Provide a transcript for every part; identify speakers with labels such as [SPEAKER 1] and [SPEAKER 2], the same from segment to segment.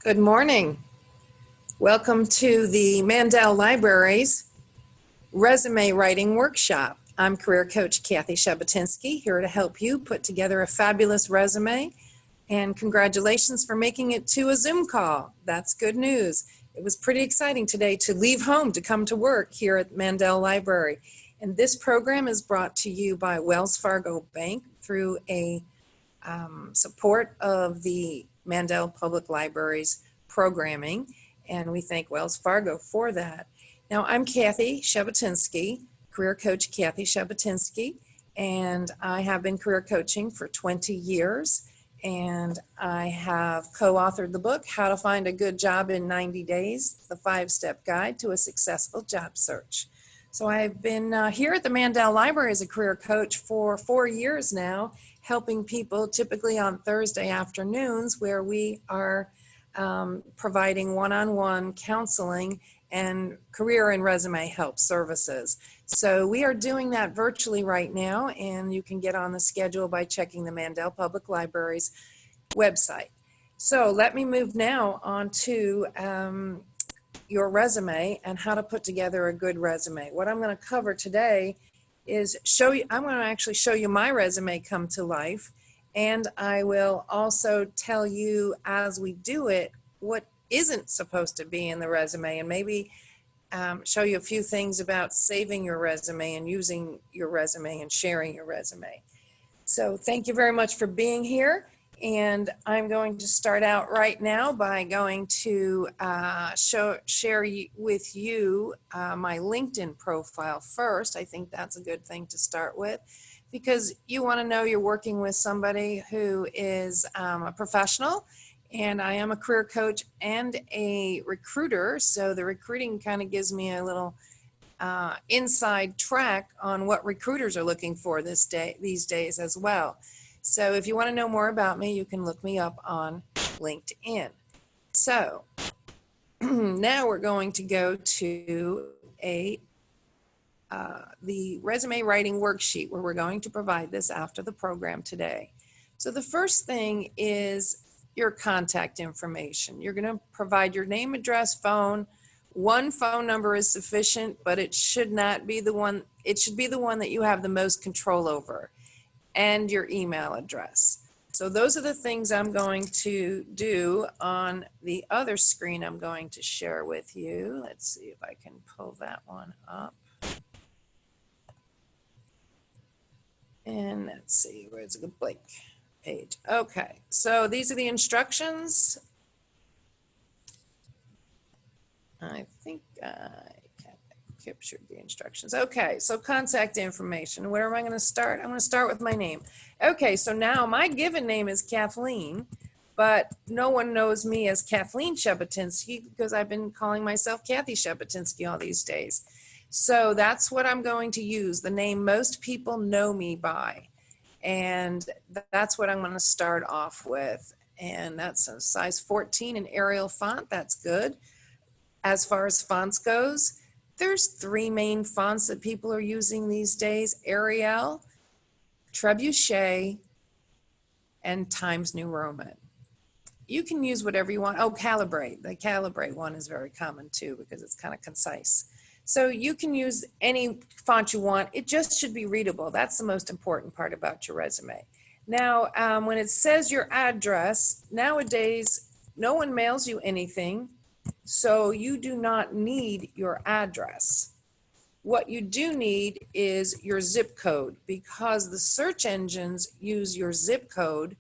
[SPEAKER 1] Good morning. Welcome to the Mandel Library's Resume Writing Workshop. I'm Career Coach Kathy Shabotynskyj, here to help you put together a fabulous resume. And congratulations for making it to a Zoom call. That's good news. It was pretty exciting today to leave home to come to work here at Mandel Library. And this program is brought to you by Wells Fargo Bank through a support of the Mandel Public Library's programming, and we thank Wells Fargo for that. Now, I'm Kathy Shabotynskyj, Career Coach Kathy Shabotynskyj, and I have been career coaching for 20 years, and I have co-authored the book, How to Find a Good Job in 90 Days, the 5-Step Guide to a Successful Job Search. So I've been here at the Mandel Library as a career coach for 4 years now, helping people typically on Thursday afternoons where we are providing one-on-one counseling and career and resume help services. So we are doing that virtually right now, and you can get on the schedule by checking the Mandel Public Library's website. So let me move now on to your resume and how to put together a good resume. What I'm going to cover today is I'm going to actually show you my resume come to life, and I will also tell you as we do it what isn't supposed to be in the resume, and maybe show you a few things about saving your resume and using your resume and sharing your resume. So thank you very much for being here. And I'm going to start out right now by going to share with you my LinkedIn profile first. I think that's a good thing to start with, because you want to know you're working with somebody who is a professional, and I am a career coach and a recruiter, so the recruiting kind of gives me a little inside track on what recruiters are looking for these days as well. So if you want to know more about me, you can look me up on LinkedIn. So now we're going to go to the resume writing worksheet, where we're going to provide this after the program today. So the first thing is your contact information. You're going to provide your name, address, phone. One phone number is sufficient, but it should not be the one. It should be the one that you have the most control over, and your email address. So those are the things I'm going to do on the other screen I'm going to share with you. Let's see if I can pull that one up. And let's see, where's the blank page? Okay, so these are the instructions. I think I captured the instructions. Okay, so contact information. Where am I going to start? I'm going to start with my name. Okay, so now my given name is Kathleen, but no one knows me as Kathleen Shabotynskyj because I've been calling myself Kathy Shabotynskyj all these days. So that's what I'm going to use, the name most people know me by. And that's what I'm going to start off with. And that's a size 14 in Arial font. That's good. As far as fonts goes, there's 3 main fonts that people are using these days: Arial, Trebuchet, and Times New Roman. You can use whatever you want. Oh, Calibrate. The Calibrate one is very common too, because it's kind of concise. So you can use any font you want. It just should be readable. That's the most important part about your resume. Now, when it says your address, nowadays, no one mails you anything, so you do not need your address. What you do need is your zip code, because the search engines use your zip code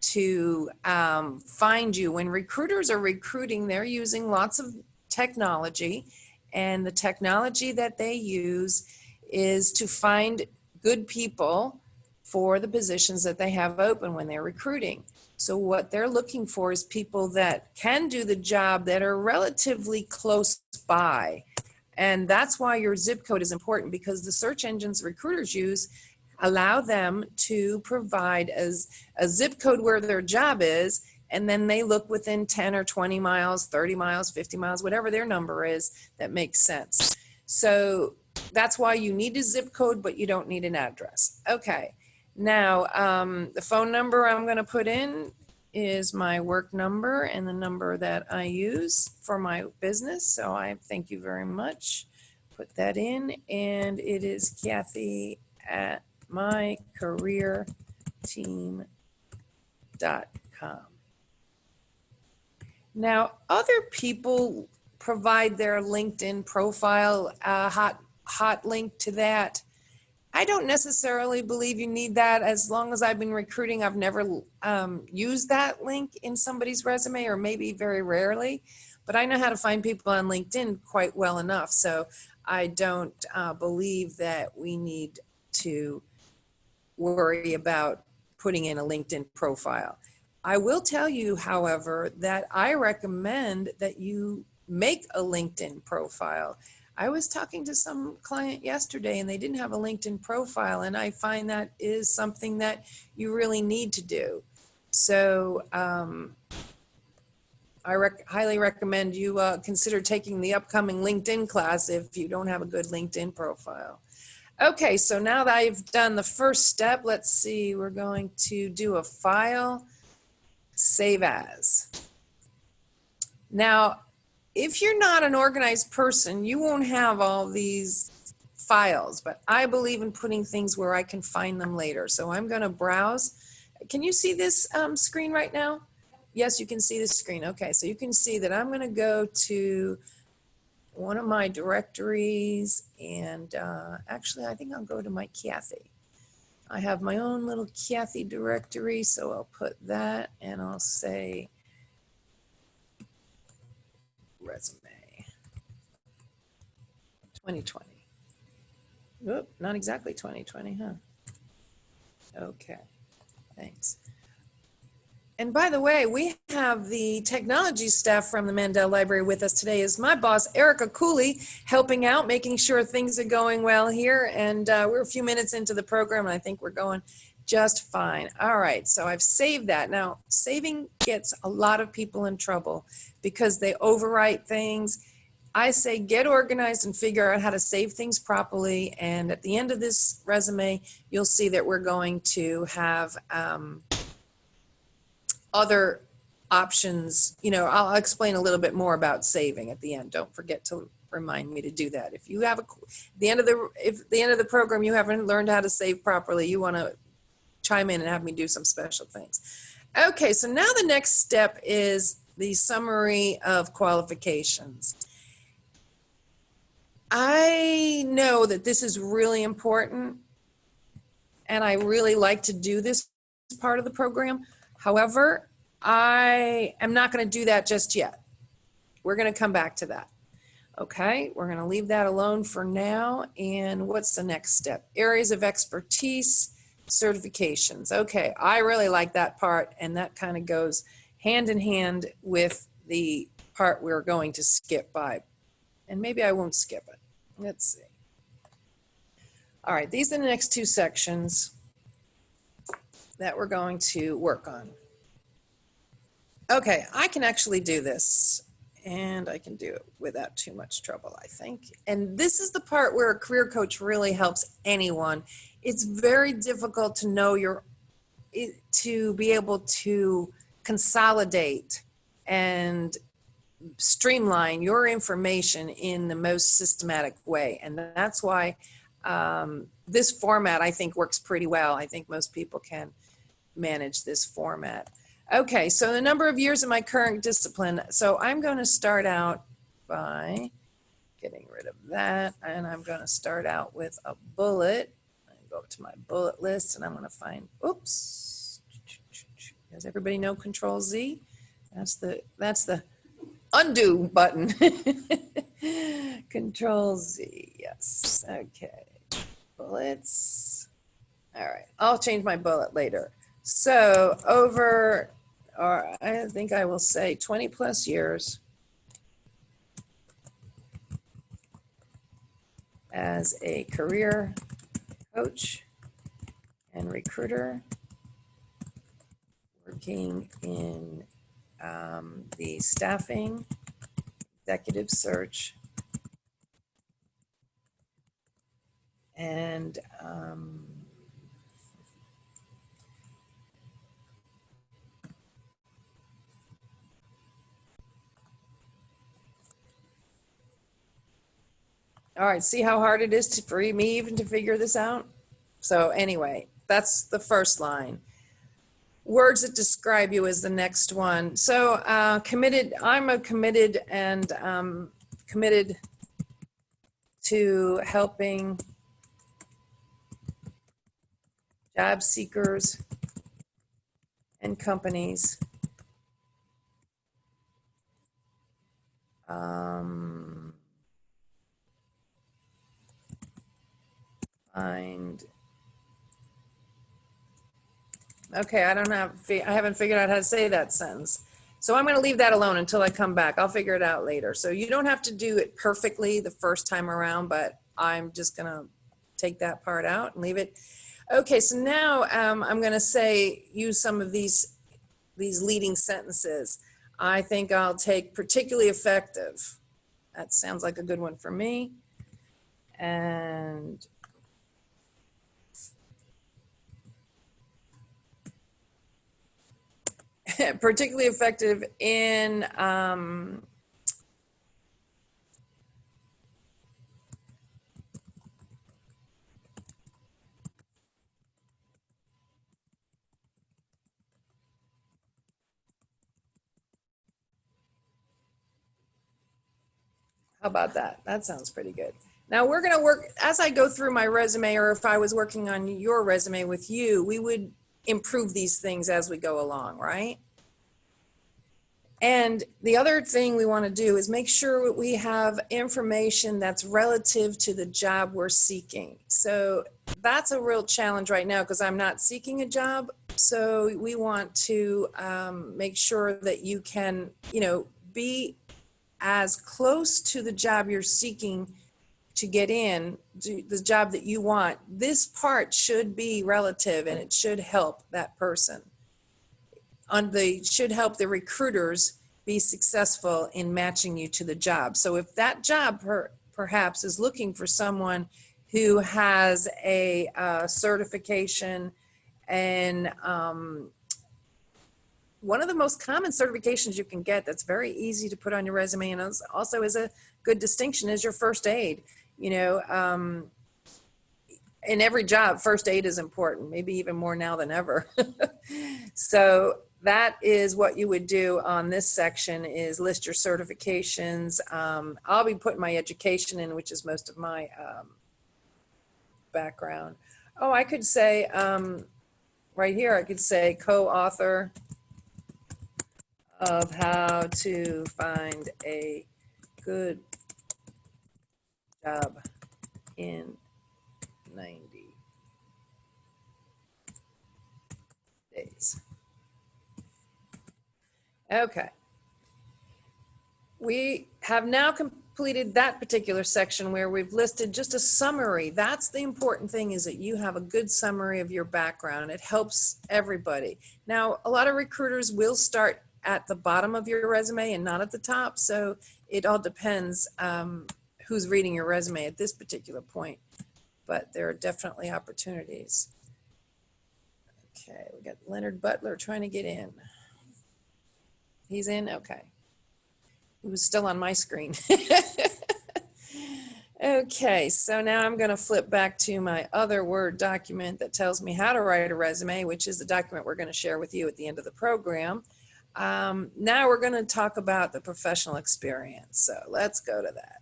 [SPEAKER 1] to find you. When recruiters are recruiting, they're using lots of technology, and the technology that they use is to find good people for the positions that they have open when they're recruiting. So what they're looking for is people that can do the job, that are relatively close by. And that's why your zip code is important, because the search engines recruiters use allow them to provide as a zip code where their job is, and then they look within 10 or 20 miles, 30 miles, 50 miles, whatever their number is that makes sense. So that's why you need a zip code, but you don't need an address. Okay. Now, the phone number I'm going to put in is my work number and the number that I use for my business. So I thank you very much. Put that in, and it is Kathy at mycareerteam.com. Now, other people provide their LinkedIn profile, a hot link to that. I don't necessarily believe you need that. As long as I've been recruiting, I've never used that link in somebody's resume, or maybe very rarely, but I know how to find people on LinkedIn quite well enough. So I don't believe that we need to worry about putting in a LinkedIn profile. I will tell you, however, that I recommend that you make a LinkedIn profile. I was talking to some client yesterday and they didn't have a LinkedIn profile, and I find that is something that you really need to do. So I highly recommend you consider taking the upcoming LinkedIn class if you don't have a good LinkedIn profile. Okay, so now that I've done the first step, let's see, we're going to do a file, save as. Now, if you're not an organized person, you won't have all these files, but I believe in putting things where I can find them later. So I'm going to browse. Can you see this screen right now? Yes, you can see the screen. Okay, so you can see that I'm going to go to one of my directories, and actually I think I'll go to my Kathy. I have my own little Kathy directory, so I'll put that and I'll say resume 2020. Oop, not exactly 2020, huh? Okay, thanks. And by the way, we have the technology staff from the Mandel Library with us today. Is my boss, Erica Cooley, helping out, making sure things are going well here. And we're a few minutes into the program, and I think we're going just fine. All right, so I've saved that. Now, saving gets a lot of people in trouble because they overwrite things. I say get organized and figure out how to save things properly. And at the end of this resume, you'll see that we're going to have other options. You know, I'll explain a little bit more about saving at the end. Don't forget to remind me to do that. If you have if the end of the program you haven't learned how to save properly, you want to chime in and have me do some special things. Okay, so now the next step is the summary of qualifications. I know that this is really important, and I really like to do this part of the program. However, I am not going to do that just yet. We're going to come back to that. Okay, we're going to leave that alone for now. And what's the next step? Areas of expertise, certifications. Okay, I really like that part, and that kind of goes hand in hand with the part we're going to skip by. And maybe I won't skip it. Let's see. All right, these are the next two sections that we're going to work on. Okay, I can actually do this, and I can do it without too much trouble, I think. And this is the part where a career coach really helps anyone. It's very difficult to know to be able to consolidate and streamline your information in the most systematic way. And that's why this format, I think, works pretty well. I think most people can manage this format. Okay, so the number of years in my current discipline. So I'm going to start out by getting rid of that, and I'm going to start out with a bullet. I go to my bullet list, and I'm going to find, oops, does everybody know Control Z? That's the undo button. Control Z, yes, okay. Bullets. All right, I'll change my bullet later. So I think I will say 20 plus years as a career coach and recruiter, working in the staffing, executive search, and All right, see how hard it is for me even to figure this out? So anyway, that's the first line. Words that describe you is the next one. So committed, I'm a committed and committed to helping job seekers and companies find. Okay, I haven't figured out how to say that sentence. So I'm going to leave that alone until I come back. I'll figure it out later. So you don't have to do it perfectly the first time around, but I'm just going to take that part out and leave it. Okay, so now I'm going to use some of these leading sentences. I think I'll take particularly effective. That sounds like a good one for me. And particularly effective in how about that? That sounds pretty good. Now we're going to work, as I go through my resume, or if I was working on your resume with you, we would improve these things as we go along, right? And the other thing we want to do is make sure we have information that's relative to the job we're seeking. So that's a real challenge right now because I'm not seeking a job. So we want to make sure that you can, be as close to the job you're seeking to get in, to the job that you want. This part should be relative and it should help that person. Should help the recruiters be successful in matching you to the job. So if that job perhaps is looking for someone who has a certification, and one of the most common certifications you can get that's very easy to put on your resume and also is a good distinction is your first aid. In every job, first aid is important, maybe even more now than ever. So that is what you would do on this section, is list your certifications. I'll be putting my education in, which is most of my background. Oh, I could say, right here, I could say co-author of how to find a good job in 90 days. Okay. We have now completed that particular section where we've listed just a summary. That's the important thing, is that you have a good summary of your background. It helps everybody. Now, a lot of recruiters will start at the bottom of your resume and not at the top. So it all depends who's reading your resume at this particular point. But there are definitely opportunities. Okay, we got Leonard Butler trying to get in. He's in? Okay. He was still on my screen. Okay, so now I'm going to flip back to my other Word document that tells me how to write a resume, which is the document we're going to share with you at the end of the program. Now we're going to talk about the professional experience. So let's go to that.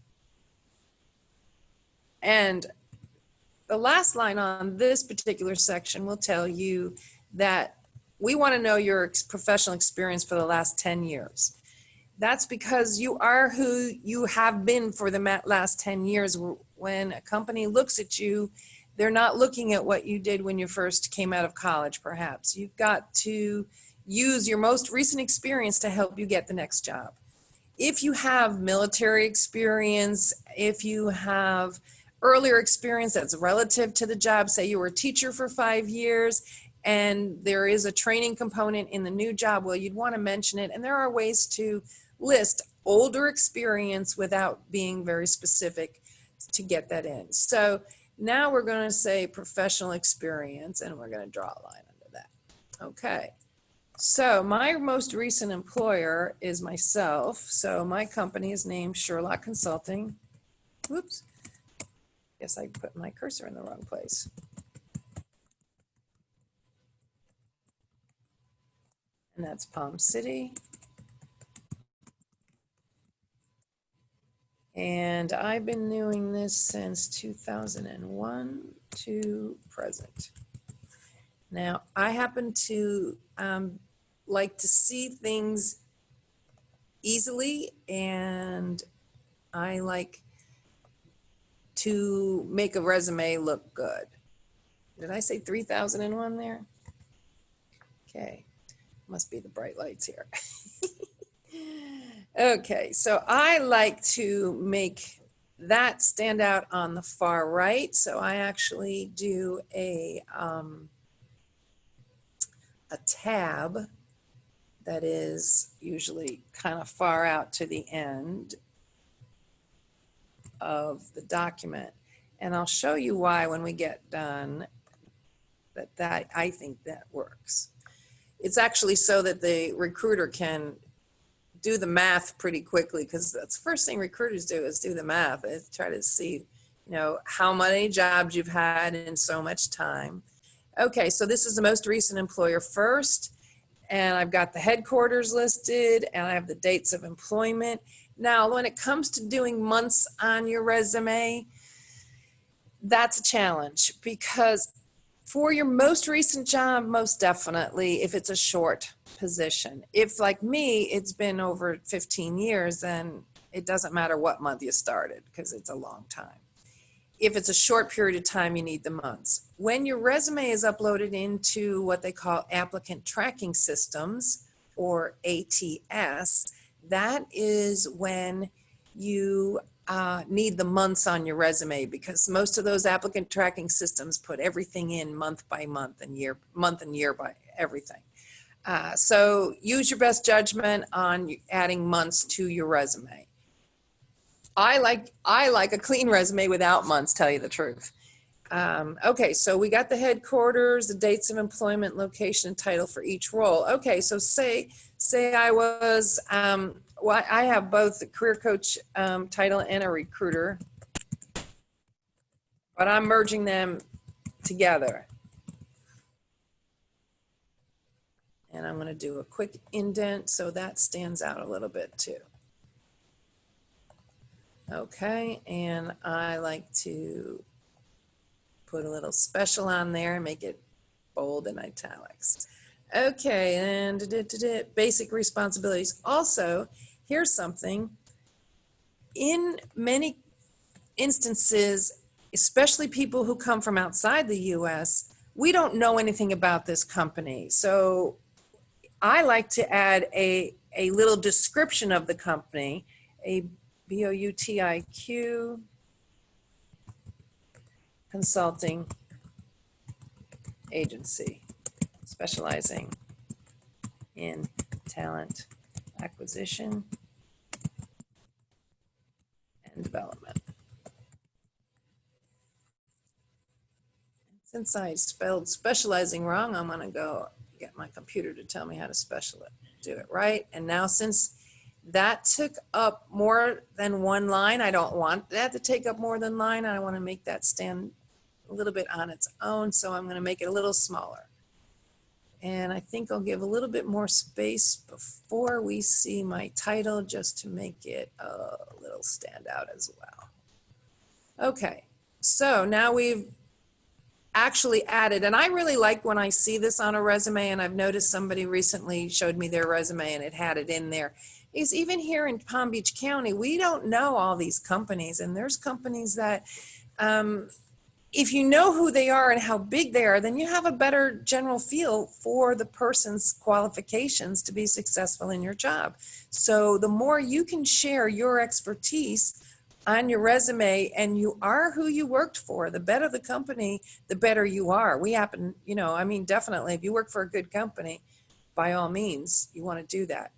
[SPEAKER 1] And the last line on this particular section will tell you that we want to know your professional experience for the last 10 years. That's because you are who you have been for the last 10 years. When a company looks at you, they're not looking at what you did when you first came out of college, perhaps. You've got to use your most recent experience to help you get the next job. If you have military experience, if you have earlier experience that's relative to the job, say you were a teacher for 5 years, and there is a training component in the new job, well, you'd want to mention it. And there are ways to list older experience without being very specific to get that in. So now we're going to say professional experience, and we're going to draw a line under that. Okay. So my most recent employer is myself. So my company is named Sherlock Consulting. Whoops. Guess I put my cursor in the wrong place. And that's Palm City. And I've been doing this since 2001 to present. Now, I happen to like to see things easily, and I like to make a resume look good. Did I say 3001 there? Okay, must be the bright lights here. Okay, so I like to make that stand out on the far right. So I actually do a tab that is usually kind of far out to the end of the document. And I'll show you why when we get done that I think that works. It's actually so that the recruiter can do the math pretty quickly, because that's the first thing recruiters do is do the math. They try to see, how many jobs you've had in so much time. Okay, so this is the most recent employer first, and I've got the headquarters listed, and I have the dates of employment. Now, when it comes to doing months on your resume, that's a challenge, because for your most recent job, most definitely, if it's a short position. If, like me, it's been over 15 years, then it doesn't matter what month you started, because it's a long time. If it's a short period of time, you need the months. When your resume is uploaded into what they call applicant tracking systems, or ATS, that is when you need the months on your resume, because most of those applicant tracking systems put everything in month by month and year by everything. So use your best judgment on adding months to your resume. I like a clean resume without months, tell you the truth. Okay, so we got the headquarters, the dates of employment, location, and title for each role. Okay, so say I was, I have both the career coach title and a recruiter, but I'm merging them together. And I'm going to do a quick indent so that stands out a little bit too. Okay, and I like to put a little special on there and make it bold and italics. Okay, and basic responsibilities. Also, here's something. In many instances, especially people who come from outside the US, we don't know anything about this company. So I like to add a little description of the company, a BOUTIQ consulting agency specializing in talent acquisition and development. Since I spelled specializing wrong, I'm going to go get my computer to tell me how to do it right. And now, since that took up more than one line, I don't want that to take up more than line. I want to make that stand a little bit on its own, so I'm going to make it a little smaller. And I think I'll give a little bit more space before we see my title, just to make it a little stand out as well. Okay, so now we've actually added, and I really like when I see this on a resume, and I've noticed somebody recently showed me their resume and it had it in there, is even here in Palm Beach County, we don't know all these companies, and there's companies that if you know who they are and how big they are, then you have a better general feel for the person's qualifications to be successful in your job. So the more you can share your expertise on your resume, and you are who you worked for, the better the company, the better you are. We happen, definitely, if you work for a good company, by all means, you want to do that.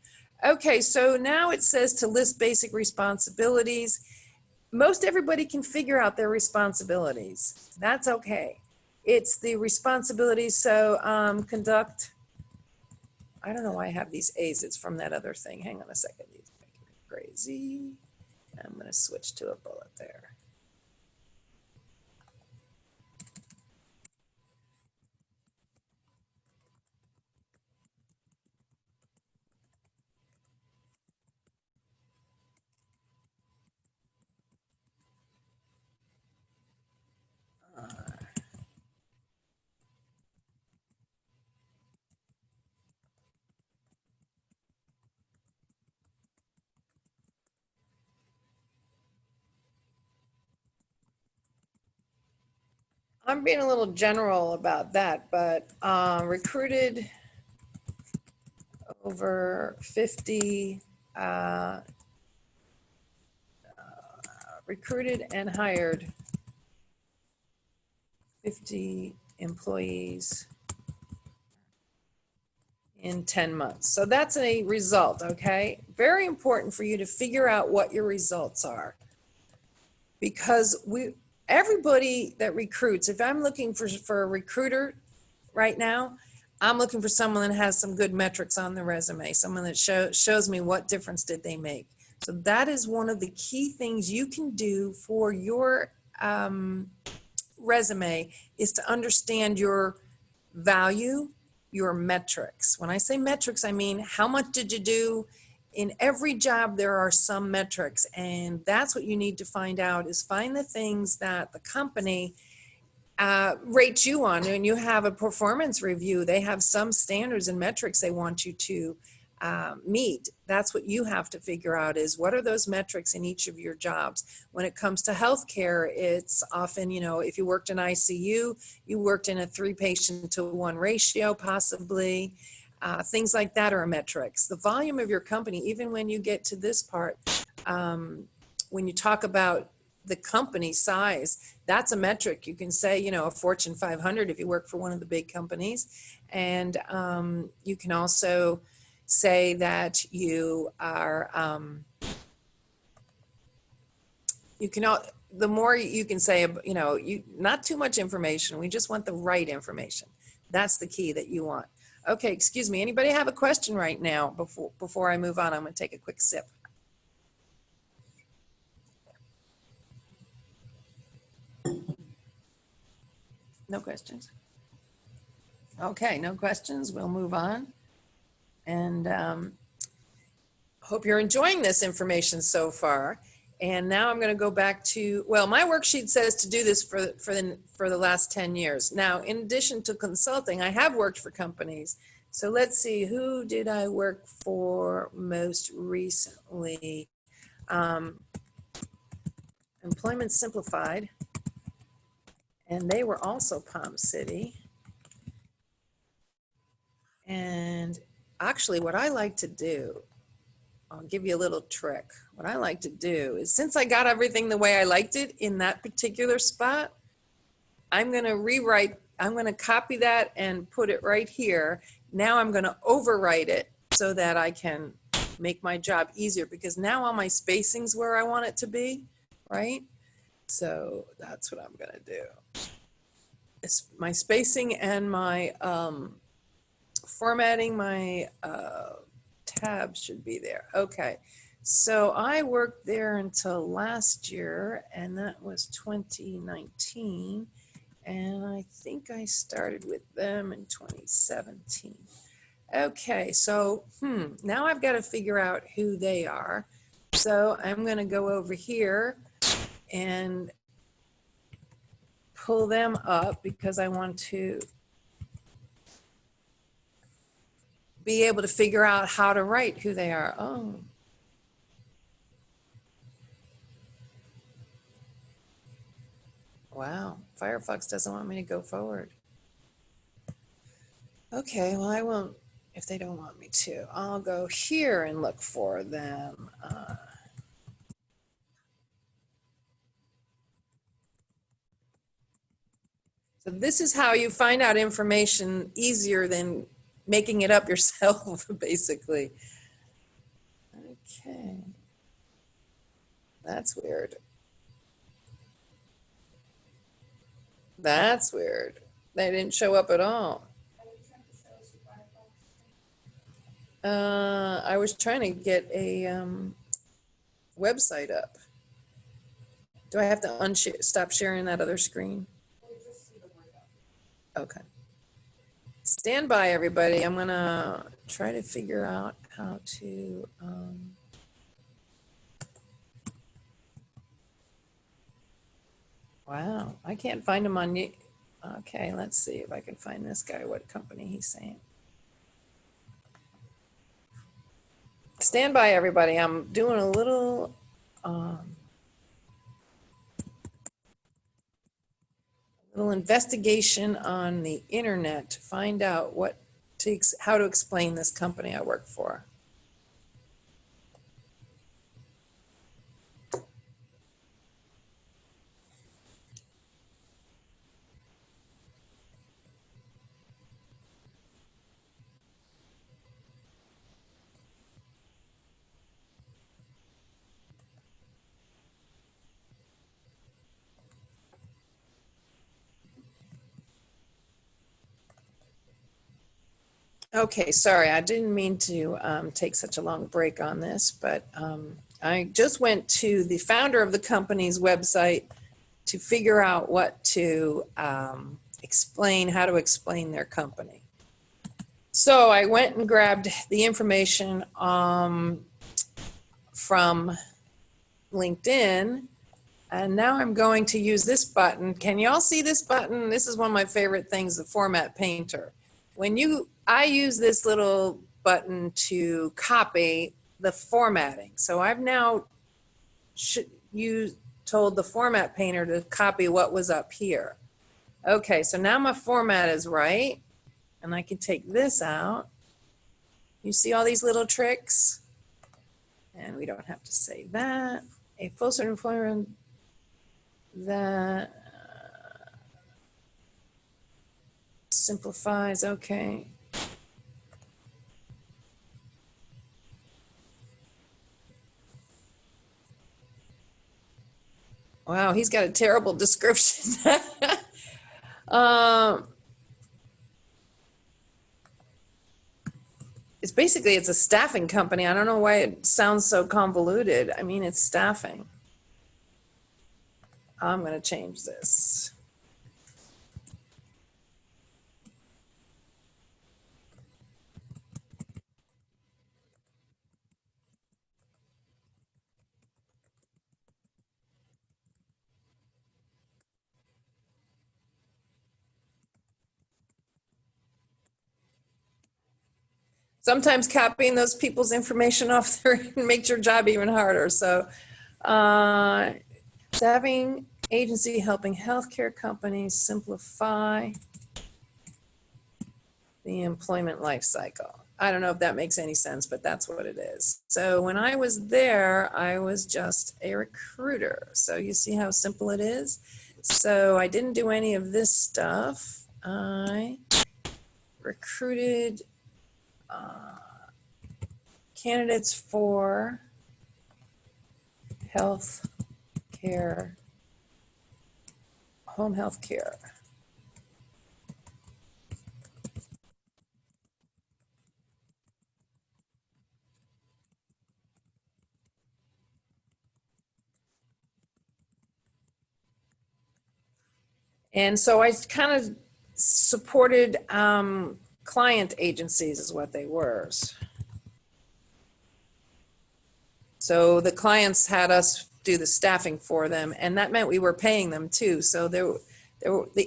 [SPEAKER 1] Okay, so now it says to list basic responsibilities. Most everybody can figure out their responsibilities. That's okay. It's the responsibilities. So conduct, I don't know why I have these A's. It's from that other thing. Hang on a second. These are making me crazy. I'm going to switch to a bullet there. I'm being a little general about that, but recruited over 50, recruited and hired 50 employees in 10 months. So that's a result, okay? Very important for you to figure out what your results are. Because everybody that recruits, if I'm looking for a recruiter right now, I'm looking for someone that has some good metrics on the resume, someone that shows me what difference did they make. So that is one of the key things you can do for your resume, is to understand your value, your metrics. When I say metrics, I mean how much did you do? In every job there are some metrics, and that's what you need to find out, is find the things that the company rate you on. And you have a performance review, they have some standards and metrics they want you to meet. That's what you have to figure out, is what are those metrics in each of your jobs. When it comes to healthcare, it's often, you know, if you worked in ICU, you worked in a 3-patient-to-1 ratio, possibly. Things like that are metrics. The volume of your company, even when you get to this part, when you talk about the company size, that's a metric. You can say, you know, a Fortune 500 if you work for one of the big companies. And you can also say that you are, the more you can say, you know, not too much information. We just want the right information. That's the key that you want. Okay, excuse me. Anybody have a question right now before I move on? I'm going to take a quick sip. No questions? Okay, no questions. We'll move on. And hope you're enjoying this information so far. And now I'm going to go back to, well, my worksheet says to do this for the last 10 years. Now, in addition to consulting, I have worked for companies. So let's see, who did I work for most recently? Employment Simplified, and they were also Palm City. And actually, what I like to do, I'll give you a little trick. What I like to do is, since I got everything the way I liked it in that particular spot, I'm going to rewrite, I'm going to copy that and put it right here. Now I'm going to overwrite it so that I can make my job easier, because now all my spacing's where I want it to be, right? So that's what I'm going to do. It's my spacing and my formatting, my tabs should be there. Okay, so I worked there until last year, and that was 2019, and I think I started with them in 2017. Okay, so now I've got to figure out who they are. So I'm going to go over here and pull them up, because I want to be able to figure out how to write who they are. Oh. Wow, Firefox doesn't want me to go forward. Okay, well, I won't, if they don't want me to. I'll go here and look for them. So this is how you find out information easier than making it up yourself, basically. Okay. That's weird. That's weird. They didn't show up at all. I was trying to get a website up. Do I have to stop sharing that other screen? Okay. Stand by, everybody. I'm going to try to figure out how to... Wow, I can't find him on... Okay, let's see if I can find this guy, what company he's saying. Stand by, everybody. I'm doing a little... little investigation on the internet to find out how to explain this company I work for. Okay, sorry, I didn't mean to take such a long break on this, but I just went to the founder of the company's website to figure out what to explain, how to explain their company. So I went and grabbed the information from LinkedIn, and now I'm going to use this button. Can you all see this button? This is one of my favorite things, the Format Painter. I use this little button to copy the formatting. So I've now told the Format Painter to copy what was up here. Okay, so now my format is right, and I can take this out. You see all these little tricks? And we don't have to say that. A full certain employment that simplifies, okay. Wow, he's got a terrible description. It's a staffing company. I don't know why it sounds so convoluted. I mean, it's staffing. I'm going to change this. Sometimes copying those people's information off there makes your job even harder. So, staffing agency helping healthcare companies simplify the employment life cycle. I don't know if that makes any sense, but that's what it is. So when I was there, I was just a recruiter. So you see how simple it is? So I didn't do any of this stuff. I recruited candidates for health care, home health care. And so I kind of supported client agencies is what they were. So the clients had us do the staffing for them, and that meant we were paying them too. So the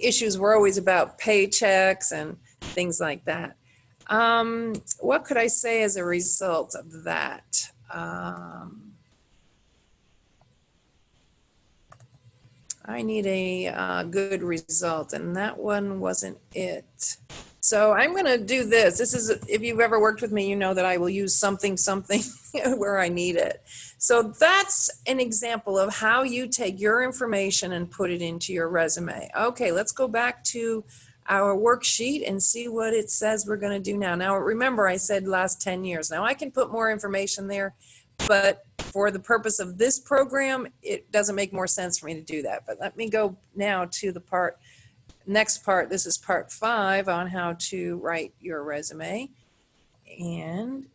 [SPEAKER 1] issues were always about paychecks and things like that. What could I say as a result of that? I need a good result, and that one wasn't it. So I'm going to do this. This is, if you've ever worked with me, you know that I will use something where I need it. So that's an example of how you take your information and put it into your resume. Okay, let's go back to our worksheet and see what it says we're going to do now. Now, remember, I said last 10 years. Now, I can put more information there, but for the purpose of this program, it doesn't make more sense for me to do that. But let me go now to the next part. This is part 5 on how to write your resume. And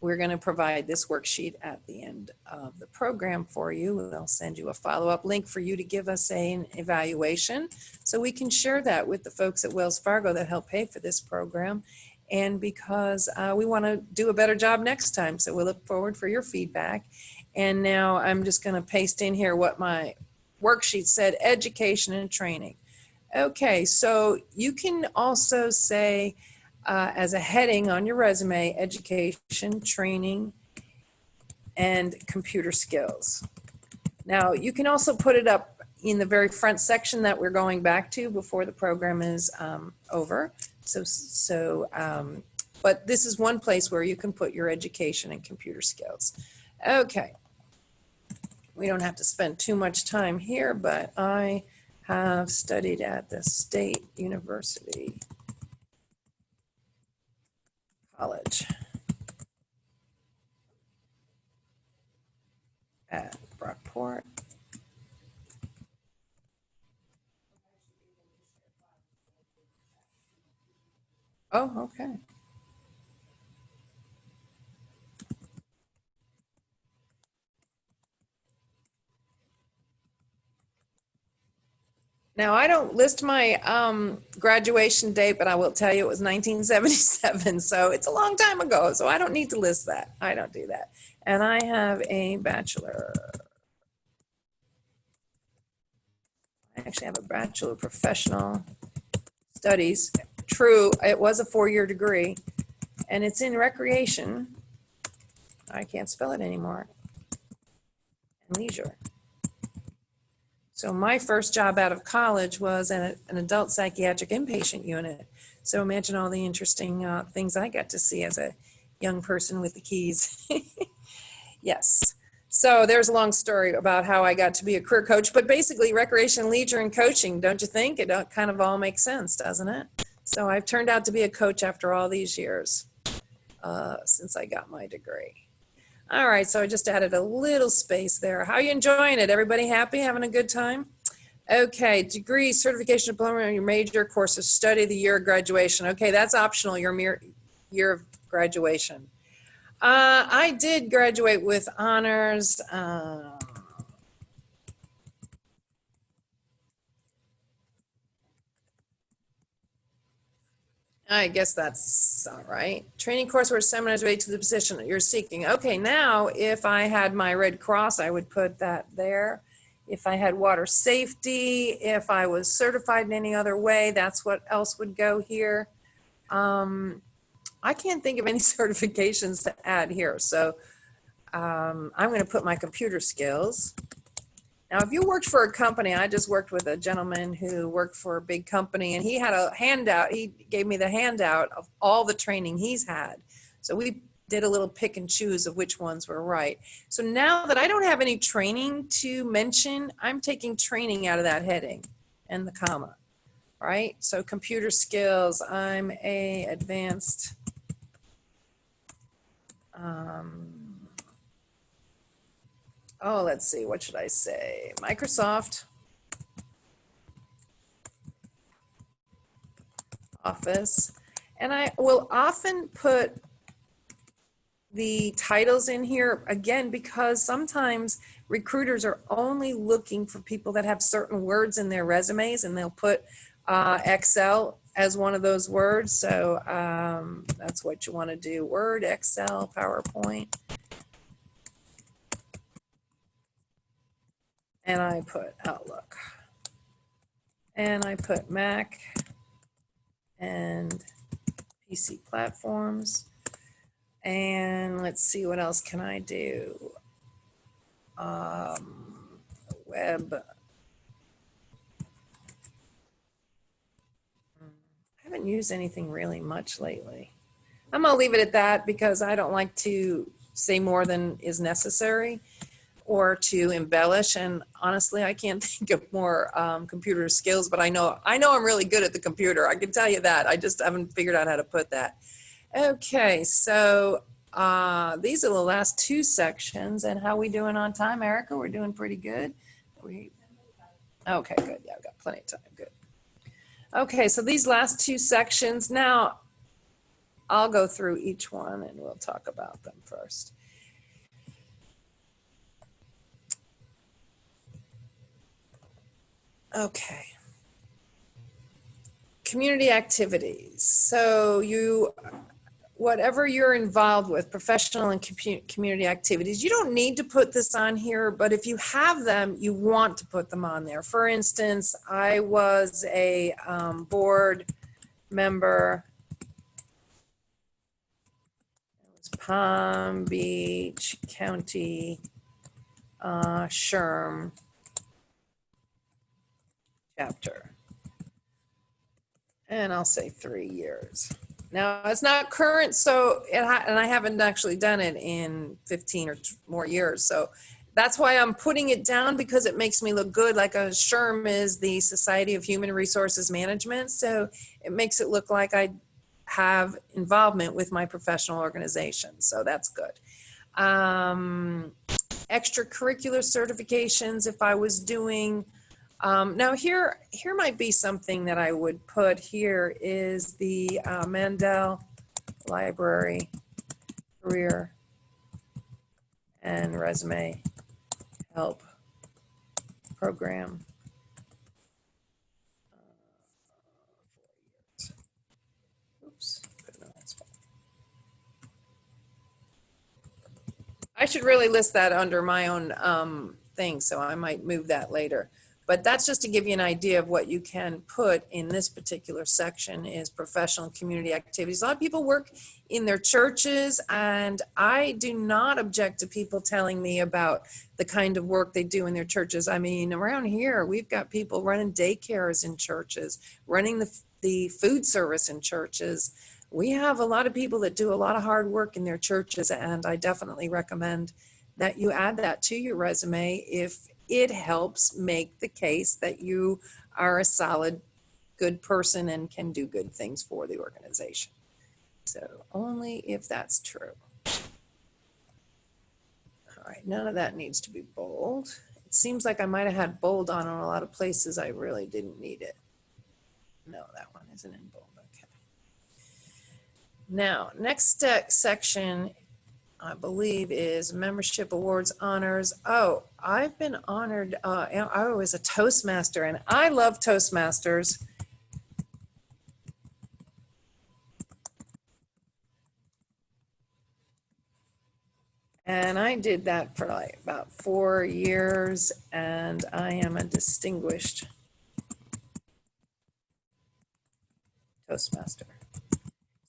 [SPEAKER 1] we're going to provide this worksheet at the end of the program for you. We'll send you a follow-up link for you to give us an evaluation so we can share that with the folks at Wells Fargo that help pay for this program. And because we want to do a better job next time. So we'll look forward for your feedback. And now I'm just going to paste in here what my worksheet said, education and training. Okay, so you can also say as a heading on your resume, education, training, and computer skills. Now, you can also put it up in the very front section that we're going back to before the program is over. But this is one place where you can put your education and computer skills. Okay. We don't have to spend too much time here, but I have studied at the State University College at Brockport. Oh, okay. Now, I don't list my graduation date, but I will tell you it was 1977. So it's a long time ago. So I don't need to list that. I don't do that. And I have a bachelor. I actually have a bachelor of professional studies. True, it was a 4-year degree, and it's in recreation. I can't spell it anymore. And leisure. So my first job out of college was in an adult psychiatric inpatient unit. So imagine all the interesting things I got to see as a young person with the keys. Yes. So there's a long story about how I got to be a career coach, but basically recreation, leisure, and coaching, don't you think? It kind of all makes sense, doesn't it? So I've turned out to be a coach after all these years since I got my degree. All right, so I just added a little space there. How are you enjoying it? Everybody happy, having a good time? Okay, degree, certification, diploma, your major, course of study, the year of graduation. Okay, that's optional, your year of graduation. I did graduate with honors. I guess that's all right. Training course where seminars relate to the position that you're seeking. Okay, now if I had my Red Cross, I would put that there. If I had water safety, if I was certified in any other way, that's what else would go here. I can't think of any certifications to add here. So I'm going to put my computer skills. Now, if you worked for a company, I just worked with a gentleman who worked for a big company, and he had a handout. He gave me the handout of all the training he's had. So we did a little pick and choose of which ones were right. So now that I don't have any training to mention, I'm taking training out of that heading and the comma, right? So computer skills, I'm a advanced let's see, what should I say? Microsoft Office. And I will often put the titles in here again, because sometimes recruiters are only looking for people that have certain words in their resumes, and they'll put Excel as one of those words. So that's what you want to do. Word, Excel, PowerPoint. And I put Outlook. And I put Mac and PC platforms. And let's see, what else can I do? Web. I haven't used anything really much lately. I'm going to leave it at that because I don't like to say more than is necessary or to embellish. And honestly, I can't think of more computer skills, but I know I'm really good at the computer. I can tell you that. I just haven't figured out how to put that. Okay, so these are the last two sections. And how we doing on time, Erica? We're doing pretty good. Okay, good. Yeah, I've got plenty of time. Good. Okay, so these last two sections, now I'll go through each one and we'll talk about them first. Okay. Community activities. So whatever you're involved with, professional and community activities, you don't need to put this on here, but if you have them, you want to put them on there. For instance, I was a board member. It was Palm Beach County SHRM chapter. And I'll say 3 years. Now, it's not current, so and I haven't actually done it in 15 or more years. So that's why I'm putting it down, because it makes me look good. Like a SHRM is the Society of Human Resources Management. So it makes it look like I have involvement with my professional organization. So that's good. Extracurricular certifications, if I was doing, now here might be something that I would put here is the Mandel Library Career and Resume Help Program. Oops. I should really list that under my own thing, so I might move that later. But that's just to give you an idea of what you can put in this particular section is professional and community activities. A lot of people work in their churches, and I do not object to people telling me about the kind of work they do in their churches. I mean, around here, we've got people running daycares in churches, running the food service in churches. We have a lot of people that do a lot of hard work in their churches, and I definitely recommend that you add that to your resume if it helps make the case that you are a solid, good person and can do good things for the organization. So only if that's true. All right, none of that needs to be bold. It seems like I might have had bold on a lot of places I really didn't need it. No, that one isn't in bold. Okay. Now, next section, I believe, is membership awards, honors. Oh, I've been honored. I was a Toastmaster, and I love Toastmasters. And I did that for like about 4 years, and I am a distinguished Toastmaster.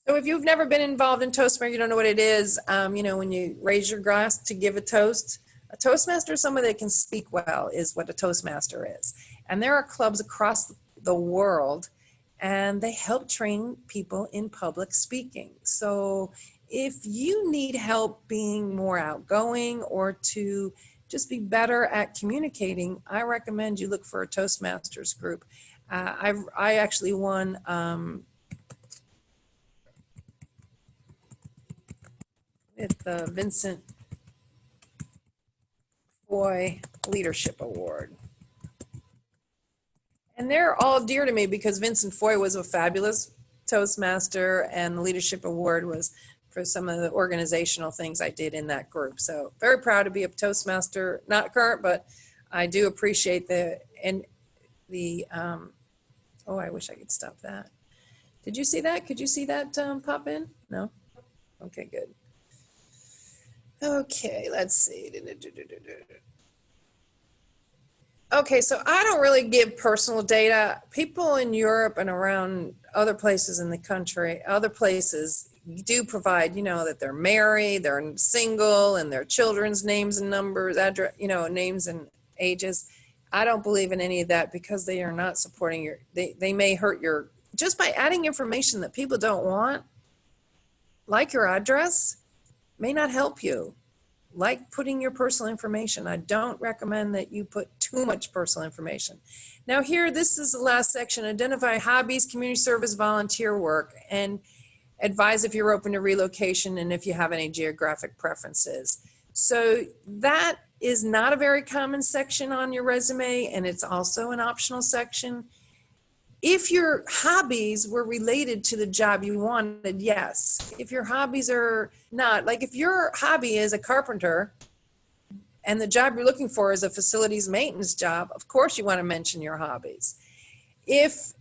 [SPEAKER 1] So if you've never been involved in Toastmaster, you don't know what it is. You know, when you raise your glass to give a Toastmaster is somebody that can speak well, is what a Toastmaster is. And there are clubs across the world, and they help train people in public speaking. So if you need help being more outgoing or to just be better at communicating, I recommend you look for a Toastmasters group. I actually won with the Vincent Foy Leadership Award. And they're all dear to me because Vincent Foy was a fabulous Toastmaster, and the Leadership Award was for some of the organizational things I did in that group. So very proud to be a Toastmaster, not current, but I do appreciate oh, I wish I could stop that. Did you see that? Could you see that pop in? No? Okay, good. Okay, let's see. Okay, so I don't really give personal data. People in Europe and around other places in the country, other places do provide, you know, that they're married, they're single, and their children's names and numbers, address, you know, names and ages. I don't believe in any of that because they are not supporting your, they may hurt your, just by adding information that people don't want, like your address, may not help you. Like putting your personal information. I don't recommend that you put too much personal information. Now here, this is the last section. Identify hobbies, community service, volunteer work, and advise if you're open to relocation and if you have any geographic preferences. So that is not a very common section on your resume, and it's also an optional section. If your hobbies were related to the job you wanted, yes. If your hobbies are not, like if your hobby is a carpenter and the job you're looking for is a facilities maintenance job, of course you want to mention your hobbies. If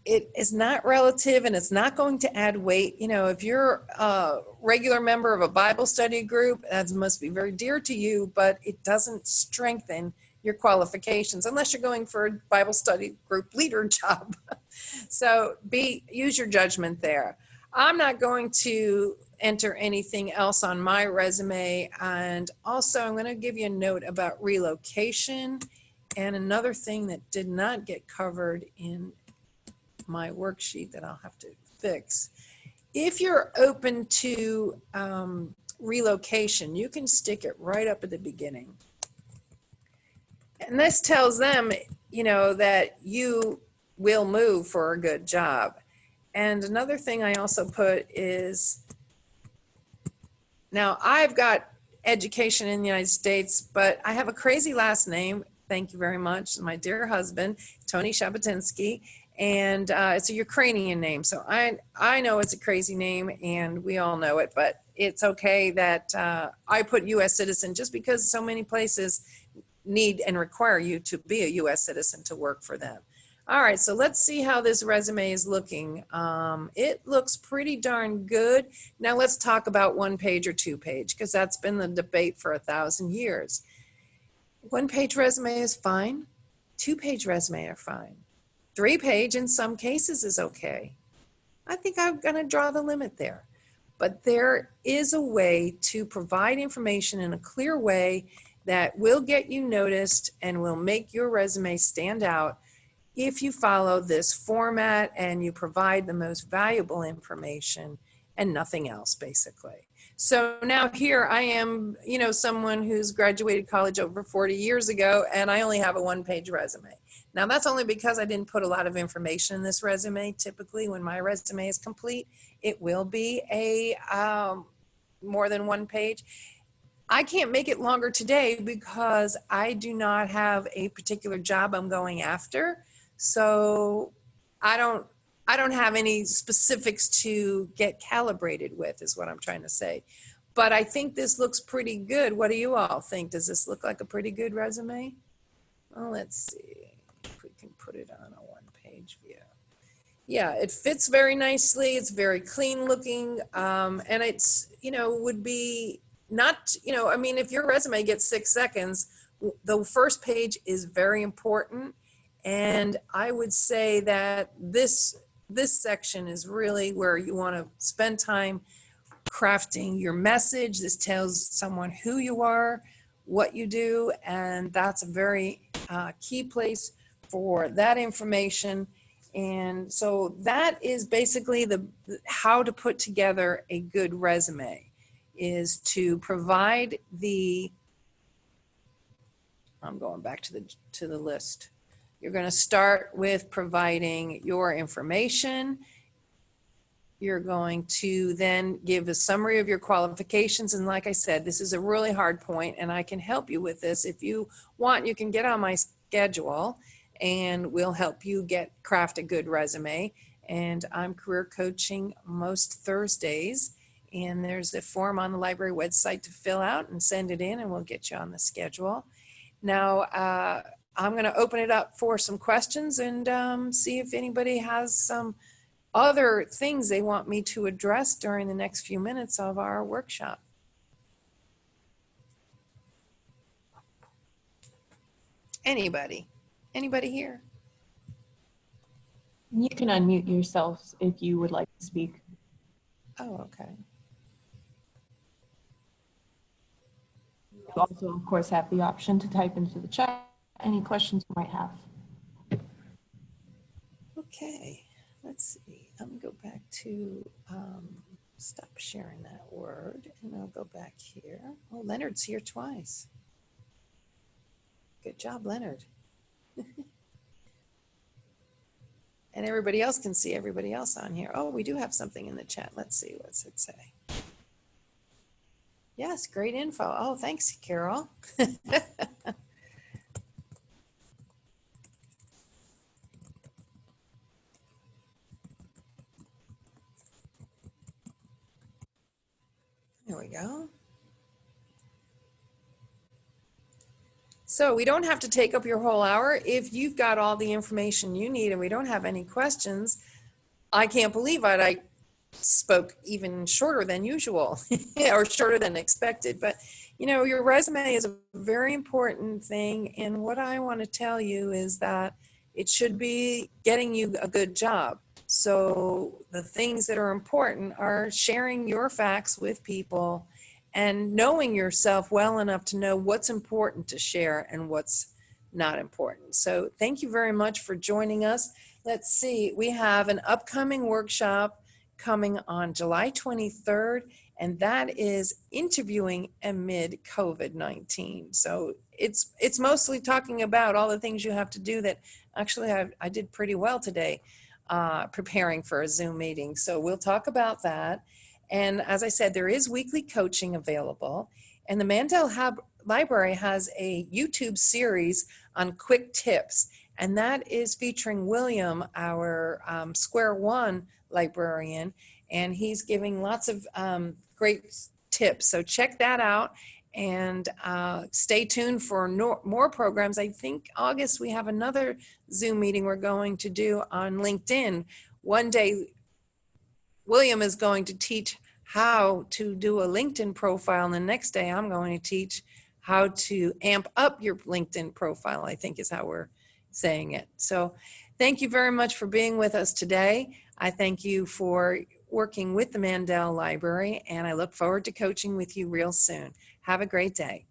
[SPEAKER 1] it is not relative and it's not going to add weight, you know, if you're a regular member of a Bible study group, that must be very dear to you, but it doesn't strengthen your qualifications unless you're going for a Bible study group leader job. So use your judgment there. I'm not going to enter anything else on my resume. And also I'm going to give you a note about relocation And another thing that did not get covered in my worksheet that I'll have to fix, if you're open to relocation, you can stick it right up at the beginning. And this tells them, you know, that you will move for a good job. And another thing I also put is, now I've got education in the United States, but I have a crazy last name. Thank you very much. My dear husband, Tony Shabotynskyj. And it's a Ukrainian name. So I know it's a crazy name and we all know it, but it's okay that I put US citizen just because so many places need and require you to be a US citizen to work for them. All right, so let's see how this resume is looking. It looks pretty darn good. Now let's talk about 1 page or 2 page, because that's been the debate for 1,000 years. 1 page resume is fine. 2 page resume are fine. 3 page in some cases is okay. I think I'm gonna draw the limit there. But there is a way to provide information in a clear way that will get you noticed and will make your resume stand out if you follow this format and you provide the most valuable information and nothing else, basically. So now here I am, you know, someone who's graduated college over 40 years ago, and I only have a 1 page resume. Now that's only because I didn't put a lot of information in this resume. Typically when my resume is complete, it will be a more than 1 page. I can't make it longer today because I do not have a particular job I'm going after. So I don't have any specifics to get calibrated with, is what I'm trying to say. But I think this looks pretty good. What do you all think? Does this look like a pretty good resume? Well, let's see if we can put it on a 1 page view. Yeah, it fits very nicely. It's very clean looking. And it's, you know, would be not, you know, I mean, if your resume gets 6 seconds, the first page is very important. And I would say that this section is really where you want to spend time crafting your message. This tells someone who you are, what you do, and that's a very key place for that information. And so that is basically how to put together a good resume, is to provide the, I'm going back to the list. You're going to start with providing your information. You're going to then give a summary of your qualifications. And like I said, this is a really hard point, and I can help you with this. If you want, you can get on my schedule and we'll help you craft a good resume. And I'm career coaching most Thursdays. And there's a form on the library website to fill out and send it in, and we'll get you on the schedule. Now, I'm going to open it up for some questions and see if anybody has some other things they want me to address during the next few minutes of our workshop. Anybody here?
[SPEAKER 2] You can unmute yourselves if you would like to speak.
[SPEAKER 1] Oh, okay.
[SPEAKER 2] You also, of course, have the option to type into the chat any questions you might have.
[SPEAKER 1] Okay, let's see. I'm gonna go back to stop sharing that word, and I'll go back here. Oh, Leonard's here twice. Good job, Leonard. And everybody else can see everybody else on here. Oh, we do have something in the chat. Let's see, what's it say? Yes, great info. Oh, thanks, Carol. There we go. So we don't have to take up your whole hour. If you've got all the information you need and we don't have any questions, I can't believe it. I spoke even shorter than usual or shorter than expected. But, you know, your resume is a very important thing. And what I want to tell you is that it should be getting you a good job. So the things that are important are sharing your facts with people and knowing yourself well enough to know what's important to share and what's not important. So thank you very much for joining us. Let's see, we have an upcoming workshop coming on July 23rd, and that is interviewing amid COVID-19. So it's mostly talking about all the things you have to do that actually I did pretty well today preparing for a Zoom meeting. So we'll talk about that. And as I said, there is weekly coaching available. And the Mandel Library has a YouTube series on quick tips. And that is featuring William, our Square One librarian. And he's giving lots of great tips. So check that out. And stay tuned for more programs. I think August we have another Zoom meeting we're going to do on LinkedIn. One day, William is going to teach how to do a LinkedIn profile, and the next day I'm going to teach how to amp up your LinkedIn profile, I think is how we're saying it. So thank you very much for being with us today. I thank you for working with the Mandel Library, and I look forward to coaching with you real soon. Have a great day.